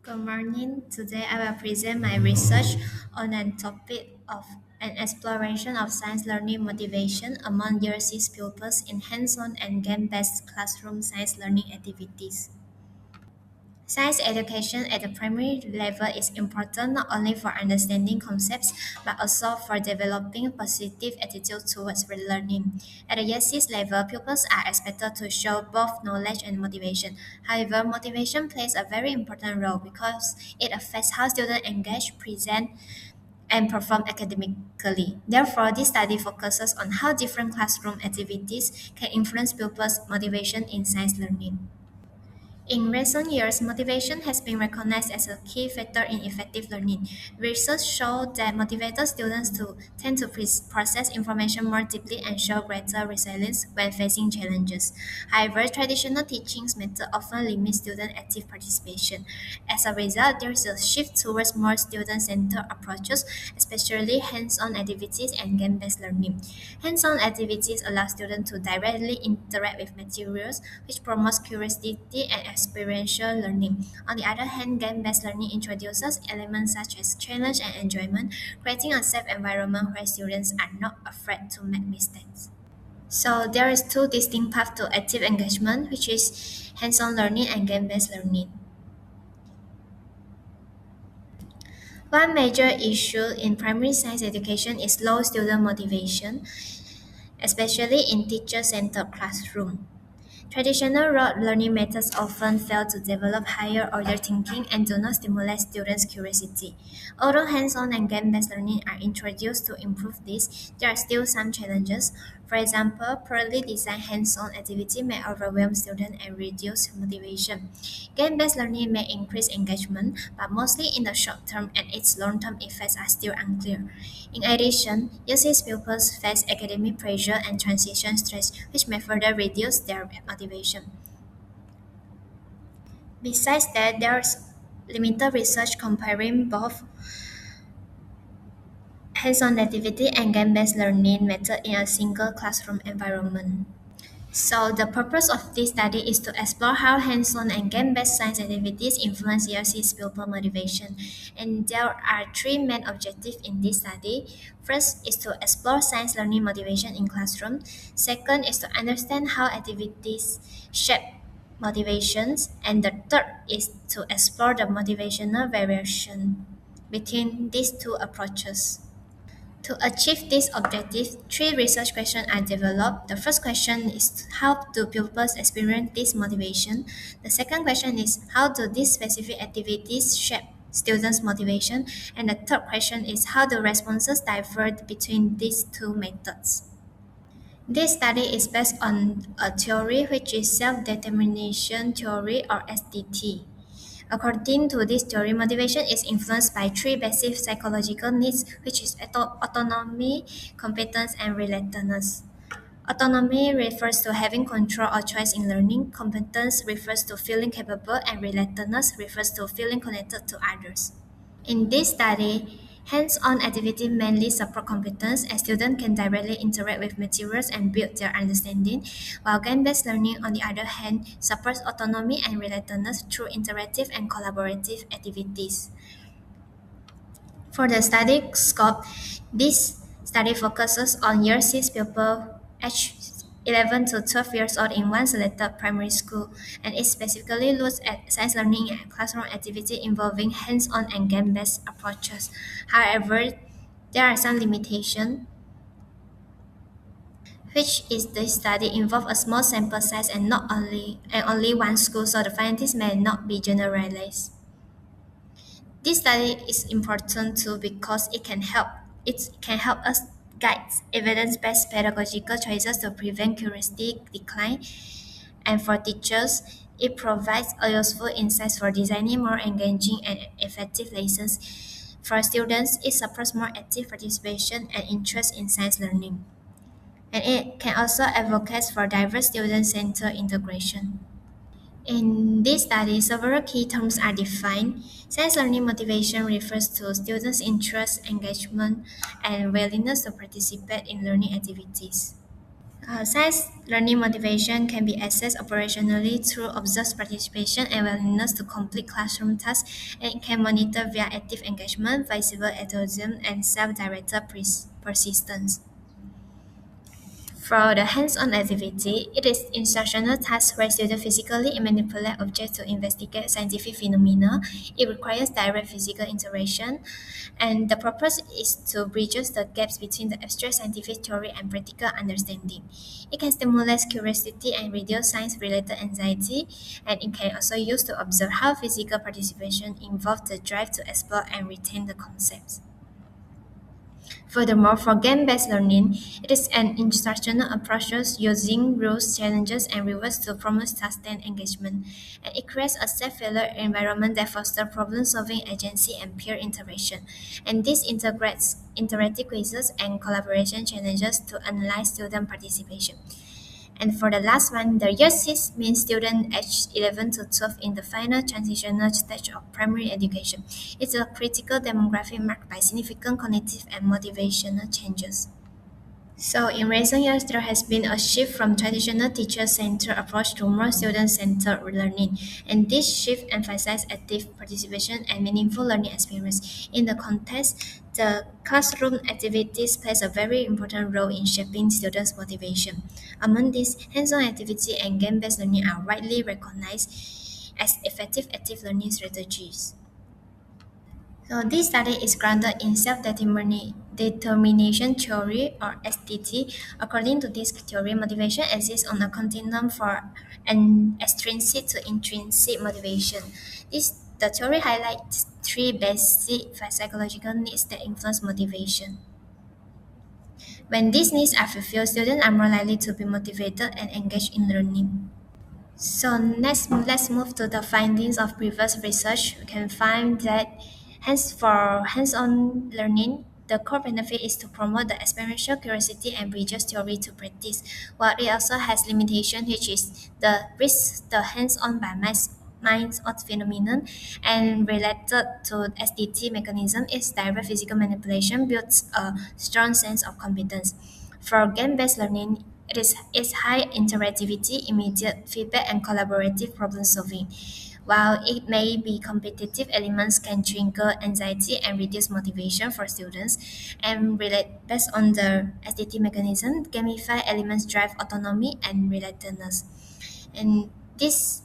Good morning. Today I will present my research on a topic of an exploration of science learning motivation among year 6 pupils in hands-on and game-based classroom science learning activities. Science education at the primary level is important not only for understanding concepts but also for developing positive attitude towards learning. At the year 6 level, pupils are expected to show both knowledge and motivation. However, motivation plays a very important role because it affects how students engage, present, and perform academically. Therefore, this study focuses on how different classroom activities can influence pupils' motivation in science learning. In recent years, motivation has been recognized as a key factor in effective learning. Research shows that motivated students tend to process information more deeply and show greater resilience when facing challenges. However, traditional teaching methods often limit student active participation. As a result, there is a shift towards more student-centered approaches, especially hands-on activities and game-based learning. Hands-on activities allow students to directly interact with materials, which promotes curiosity and experiential learning. On the other hand, game-based learning introduces elements such as challenge and enjoyment, creating a safe environment where students are not afraid to make mistakes. So there is two distinct paths to active engagement, which is hands-on learning and game-based learning. One major issue in primary science education is low student motivation, especially in teacher-centered classroom. Traditional rote learning methods often fail to develop higher order thinking and do not stimulate students' curiosity. Although hands-on and game-based learning are introduced to improve this, there are still some challenges. For example, poorly designed hands-on activity may overwhelm students and reduce motivation. Game-based learning may increase engagement, but mostly in the short term and its long-term effects are still unclear. In addition, UC's pupils face academic pressure and transition stress, which may further reduce their motivation. Besides that, there's limited research comparing both hands-on activity and game-based learning method in a single classroom environment. So the purpose of this study is to explore how hands-on and game-based science activities influence ERC's pupil motivation. And there are three main objectives in this study. First is to explore science learning motivation in classroom. Second is to understand how activities shape motivations. And the third is to explore the motivational variation between these two approaches. To achieve this objective, three research questions are developed. The first question is how do pupils experience this motivation? The second question is how do these specific activities shape students' motivation? And the third question is how do responses differ between these two methods? This study is based on a theory which is self-determination theory or SDT. According to this theory, motivation is influenced by three basic psychological needs, which is autonomy, competence, and relatedness. Autonomy refers to having control or choice in learning. Competence refers to feeling capable, and relatedness refers to feeling connected to others. In this study, hands-on activity mainly support competence as students can directly interact with materials and build their understanding, while game-based learning, on the other hand, supports autonomy and relatedness through interactive and collaborative activities. For the study scope, this study focuses on year 6 pupils aged 11 to 12 years old in one selected primary school, and it specifically looks at science learning and classroom activity involving hands-on and game-based approaches. However, there are some limitations, which is the study involves a small sample size and only one school, so the findings may not be generalized. This study is important too because it can help us guide evidence-based pedagogical choices to prevent curiosity decline, and for teachers, it provides a useful insights for designing more engaging and effective lessons. For students, it supports more active participation and interest in science learning, and it can also advocate for diverse student-centered integration. In this study, several key terms are defined. Science learning motivation refers to students' interest, engagement, and willingness to participate in learning activities. Science learning motivation can be assessed operationally through observed participation and willingness to complete classroom tasks, and it can monitor via active engagement, visible enthusiasm, and self-directed persistence. For the hands-on activity, it is instructional tasks where students physically manipulate objects to investigate scientific phenomena. It requires direct physical interaction, and the purpose is to bridge the gaps between the abstract scientific theory and practical understanding. It can stimulate curiosity and reduce science-related anxiety, and it can also use to observe how physical participation involves the drive to explore and retain the concepts. Furthermore, for game-based learning, it is an instructional approach using rules, challenges, and rewards to promote sustained engagement. And it creates a safe-failure environment that fosters problem-solving agency and peer interaction. And this integrates interactive quizzes and collaboration challenges to analyze student participation. And for the last one, the year 6 means students aged 11 to 12 in the final transitional stage of primary education. It's a critical demographic marked by significant cognitive and motivational changes. So in recent years, there has been a shift from traditional teacher-centered approach to more student-centered learning, and this shift emphasizes active participation and meaningful learning experience. In the context, the classroom activities plays a very important role in shaping students' motivation. Among these, hands-on activity and game-based learning are widely recognized as effective active learning strategies. So this study is grounded in self-determination theory or SDT. According to this theory, motivation exists on a continuum for an extrinsic to intrinsic motivation. The theory highlights three basic psychological needs that influence motivation. When these needs are fulfilled, students are more likely to be motivated and engaged in learning. So next, let's move to the findings of previous research. We can find that hence for hands-on learning, the core benefit is to promote the experiential curiosity and bridges theory to practice, while it also has limitation, which is the risk the hands-on by minds of phenomenon and related to SDT mechanism is direct physical manipulation builds a strong sense of competence. For game-based learning, it is high interactivity, immediate feedback, and collaborative problem solving. While it may be competitive, elements can trigger anxiety and reduce motivation for students. And relate based on the SDT mechanism, gamified elements drive autonomy and relatedness. And this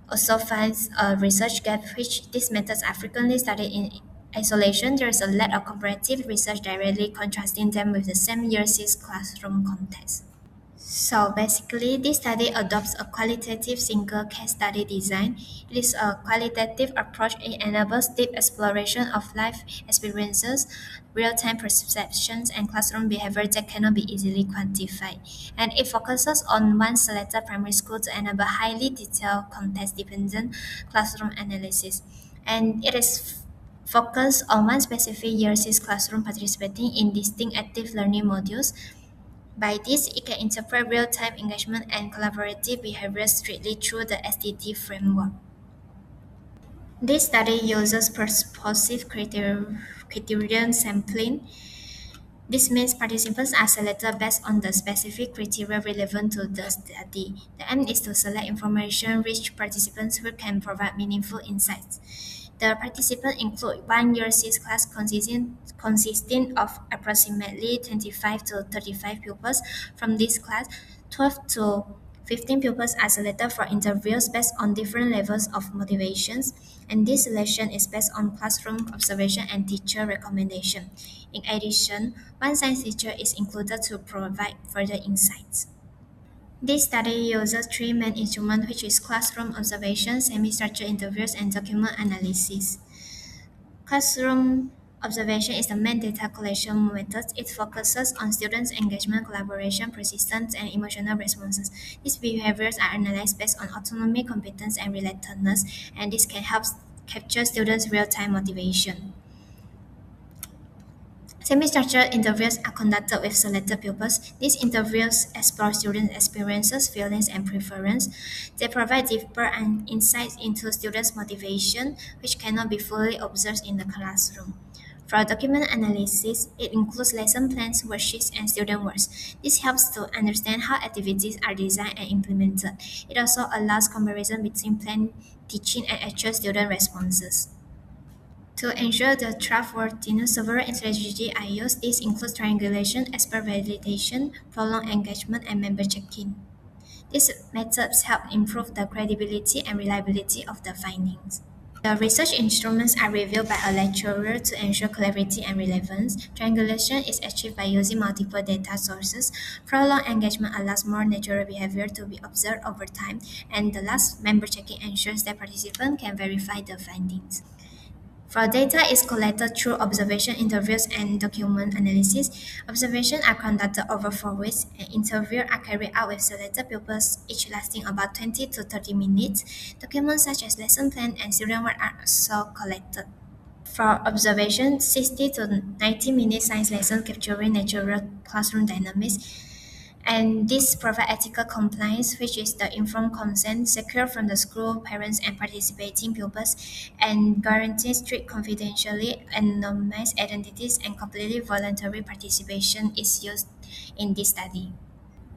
also finds a research gap which these methods are frequently studied in isolation. There is a lack of comparative research directly contrasting them with the same year 6 classroom context. So basically, this study adopts a qualitative single case study design. It is a qualitative approach. It enables deep exploration of life experiences, real-time perceptions, and classroom behavior that cannot be easily quantified. And it focuses on one selected primary school to enable highly detailed context-dependent classroom analysis. And it is focused on one specific year 6 classroom participating in distinct active learning modules. By this, it can interpret real-time engagement and collaborative behavior strictly through the SDT framework. This study uses purposive criterion sampling. This means participants are selected based on the specific criteria relevant to the study. The aim is to select information-rich participants who can provide meaningful insights. The participants include one year 6 class consisting of approximately 25 to 35 pupils. From this class, 12 to 15 pupils are selected for interviews based on different levels of motivations, and this selection is based on classroom observation and teacher recommendation. In addition, one science teacher is included to provide further insights. This study uses three main instruments, which is classroom observation, semi-structured interviews, and document analysis. Classroom observation is the main data collection method. It focuses on students' engagement, collaboration, persistence, and emotional responses. These behaviors are analyzed based on autonomy, competence, and relatedness, and this can help capture students' real-time motivation. Semi-structured interviews are conducted with selected pupils. These interviews explore student experiences, feelings, and preference. They provide deeper insights into students' motivation, which cannot be fully observed in the classroom. For document analysis, it includes lesson plans, worksheets, and student works. This helps to understand how activities are designed and implemented. It also allows comparison between planned teaching and actual student responses. To ensure the trustworthiness, several strategies are used. These include triangulation, expert validation, prolonged engagement, and member check-in. These methods help improve the credibility and reliability of the findings. The research instruments are reviewed by a lecturer to ensure clarity and relevance. Triangulation is achieved by using multiple data sources. Prolonged engagement allows more natural behavior to be observed over time, and the last member checking ensures that participants can verify the findings. For data is collected through observation interviews and document analysis. Observations are conducted over 4 weeks, and interviews are carried out with selected pupils, each lasting about 20 to 30 minutes. Documents such as lesson plan and student work are also collected. For observation, 60 to 90 minute science lesson capturing natural classroom dynamics, and this provide ethical compliance, which is the informed consent secured from the school, parents, and participating pupils, and guarantees strict confidentiality, anonymized identities, and completely voluntary participation is used in this study.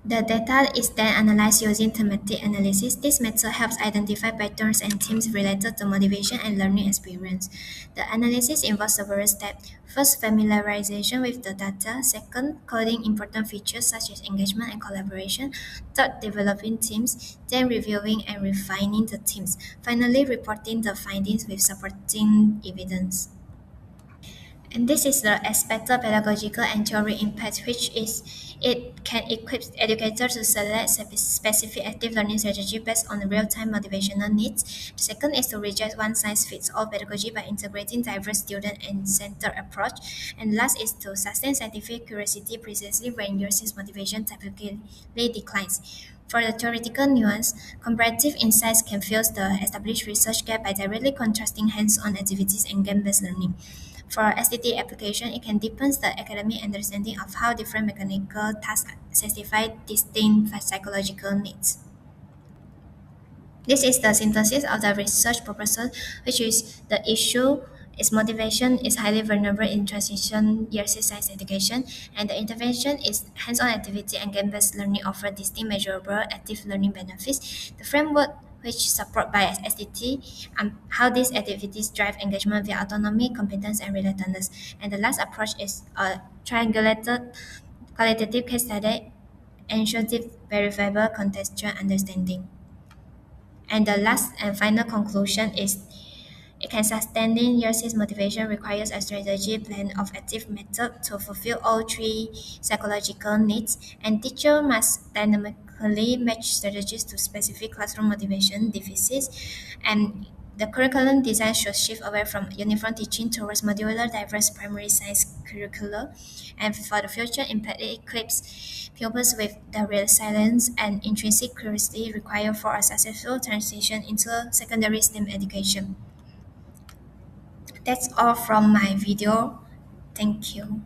The data is then analyzed using thematic analysis. This method helps identify patterns and themes related to motivation and learning experience. The analysis involves several steps. First, familiarization with the data. Second, coding important features such as engagement and collaboration. Third, developing themes. Then, reviewing and refining the themes. Finally, reporting the findings with supporting evidence. And this is the expected pedagogical and theory impact, which is it can equip educators to select specific active learning strategy based on real-time motivational needs. The second is to reject one-size-fits-all pedagogy by integrating diverse student and center approach. And last is to sustain scientific curiosity precisely when users' motivation typically declines. For the theoretical nuance, comparative insights can fill the established research gap by directly contrasting hands-on activities and game-based learning. For STT application, it can deepen the academic understanding of how different mechanical tasks satisfy distinct psychological needs. This is the synthesis of the research proposal, which is the issue its motivation is highly vulnerable in transition years science education, and the intervention is hands-on activity and game-based learning offer distinct measurable active learning benefits. The framework which support by STT how these activities drive engagement via autonomy, competence, and relatedness. And the last approach is a triangulated qualitative case study ensures deep, verifiable contextual understanding. And the last and final conclusion is it can sustaining users' motivation requires a strategy plan of active method to fulfill all three psychological needs, and teacher must dynamically match strategies to specific classroom motivation deficits, and the curriculum design should shift away from uniform teaching towards modular diverse primary science curricula, and for the future impact it equips pupils with the resilience and intrinsic curiosity required for a successful transition into secondary STEM education. That's all from my video. Thank you.